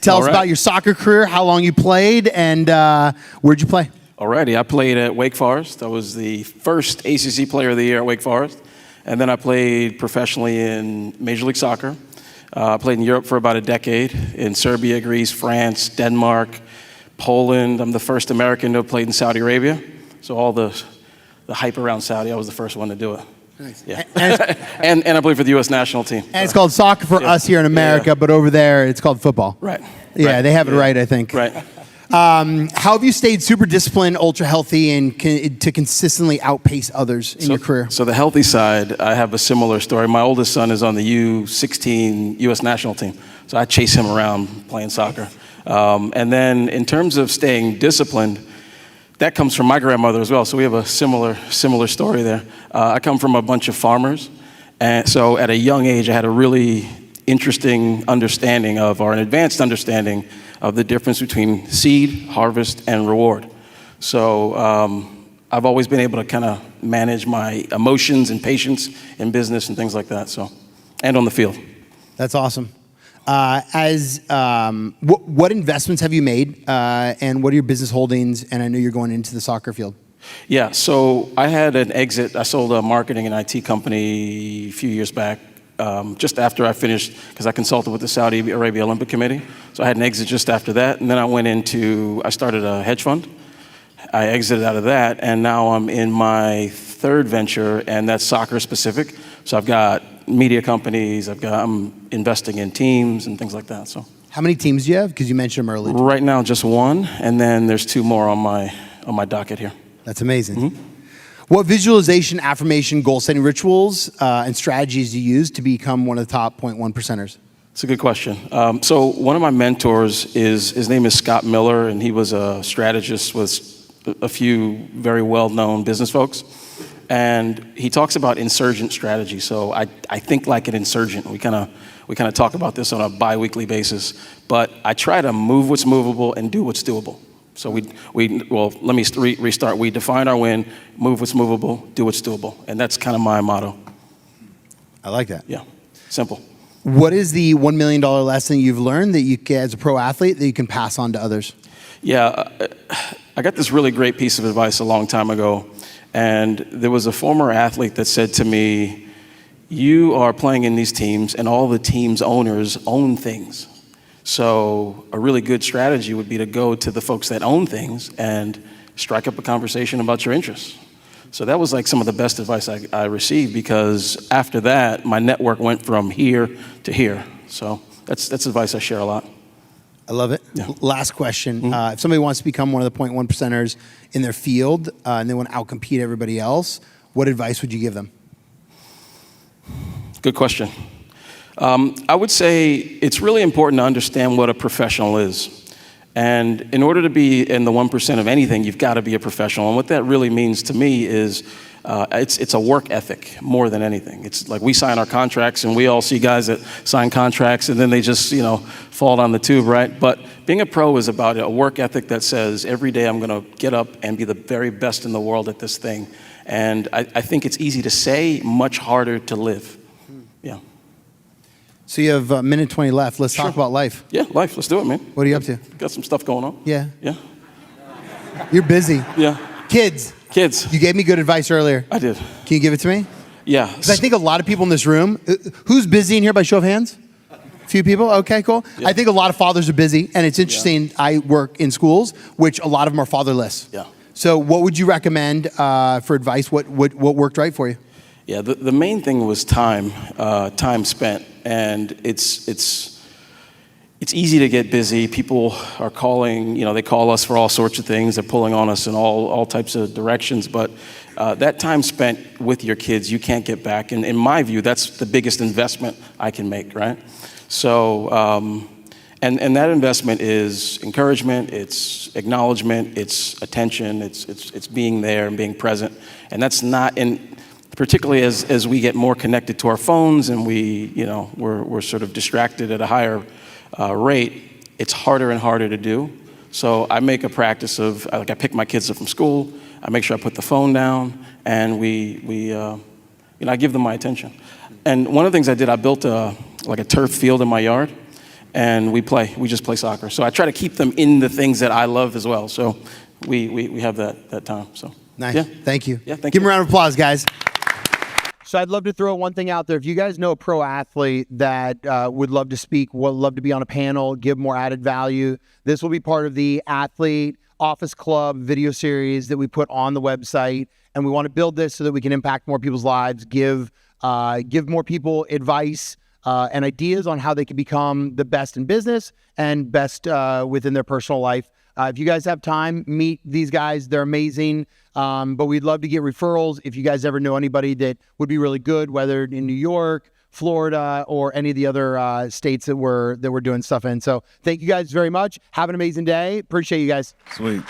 Tell us about your soccer career, how long you played, and where'd you play? Alrighty, I played at Wake Forest. I was the first ACC Player of the Year at Wake Forest. And then I played professionally in Major League Soccer. I played in Europe for about a decade, in Serbia, Greece, France, Denmark, Poland. I'm the first American to have played in Saudi Arabia. So all the hype around Saudi, I was the first one to do it. Nice. Yeah. And I played for the U.S. national team. And it's called soccer for us here in America, but over there it's called football. Right. Yeah, right. they have it right, I think. Right. How have you stayed super disciplined, ultra healthy, and to consistently outpace others in your career? So the healthy side, I have a similar story. My oldest son is on the U16 U.S. national team, so I chase him around playing soccer. And then in terms of staying disciplined, that comes from my grandmother as well, so we have a similar story there. I come from a bunch of farmers, and so at a young age, I had a really interesting understanding of, or an advanced understanding of the difference between seed, harvest, and reward. So I've always been able to kind of manage my emotions and patience in business and things like that, so, and on the field. That's awesome. What investments have you made, and what are your business holdings? And I know you're going into the soccer field. Yeah, so I had an exit. I sold a marketing and IT company a few years back, just after I finished, because I consulted with the Saudi Arabia Olympic Committee. So I had an exit just after that, and then I started a hedge fund. I exited out of that, and now I'm in my third venture, and that's soccer specific. So I've got media companies, I'm investing in teams and things like that. So how many teams do you have? Because you mentioned them earlier. Right now, just one, and then there's two more on my docket here. That's amazing. Mm-hmm. What visualization, affirmation, goal-setting rituals and strategies do you use to become one of the top 0.1 percenters? It's a good question. So one of my mentors his name is Scott Miller, and he was a strategist with a few very well-known business folks. And he talks about insurgent strategy. So I think like an insurgent. We kind of talk about this on a bi-weekly basis. But I try to move what's movable and do what's doable. So let me restart. We define our win, move what's movable, do what's doable. And that's kind of my motto. I like that. Yeah, simple. What is the $1 million lesson you've learned that you, as a pro athlete, that you can pass on to others? Yeah, I got this really great piece of advice a long time ago. And there was a former athlete that said to me, you are playing in these teams and all the team's owners own things. So a really good strategy would be to go to the folks that own things and strike up a conversation about your interests. So that was like some of the best advice I received, because after that, my network went from here to here. So that's advice I share a lot. I love it. Yeah. Last question. Mm-hmm. If somebody wants to become one of the 0.1 percenters in their field and they want to outcompete everybody else, what advice would you give them? Good question. I would say it's really important to understand what a professional is. And in order to be in the 1% of anything, you've got to be a professional. And what that really means to me is it's a work ethic more than anything. It's like we sign our contracts, and we all see guys that sign contracts and then they just, fall down the tube, right? But being a pro is about a work ethic that says every day I'm going to get up and be the very best in the world at this thing. And I think it's easy to say, much harder to live. Yeah. So you have a minute 20 left. Let's talk about life. Yeah, life. Let's do it, man. What are you up to? Got some stuff going on. Yeah. Yeah. You're busy. Yeah. Kids. You gave me good advice earlier. I did. Can you give it to me? Yeah. Because I think a lot of people in this room, who's busy in here by show of hands? A few people? Okay, cool. Yeah. I think a lot of fathers are busy, and it's interesting. Yeah. I work in schools, which a lot of them are fatherless. Yeah. So what would you recommend for advice? What worked right for you? Yeah, the main thing was time spent, and it's easy to get busy. People are calling, they call us for all sorts of things. They're pulling on us in all types of directions, but that time spent with your kids, you can't get back. And in my view, that's the biggest investment I can make, right? So, and that investment is encouragement, it's acknowledgement, it's attention, it's being there and being present. And that's not particularly as we get more connected to our phones and we're sort of distracted at a higher rate, it's harder and harder to do. So I make a practice of, I pick my kids up from school, I make sure I put the phone down, and I give them my attention. And one of the things I did, I built a turf field in my yard, and we just play soccer. So I try to keep them in the things that I love as well. So we have that time. So Nice. Yeah. Thank you. Yeah, thank Give you. them a round of applause, guys. So I'd love to throw one thing out there. If you guys know a pro athlete that would love to speak, would love to be on a panel, give more added value, this will be part of the Athlete Office Club video series that we put on the website. And we want to build this so that we can impact more people's lives, give more people advice and ideas on how they can become the best in business and best within their personal life. If you guys have time, meet these guys. They're amazing. But we'd love to get referrals. If you guys ever know anybody that would be really good, whether in New York, Florida, or any of the other states that we're doing stuff in. So thank you guys very much. Have an amazing day. Appreciate you guys. Sweet.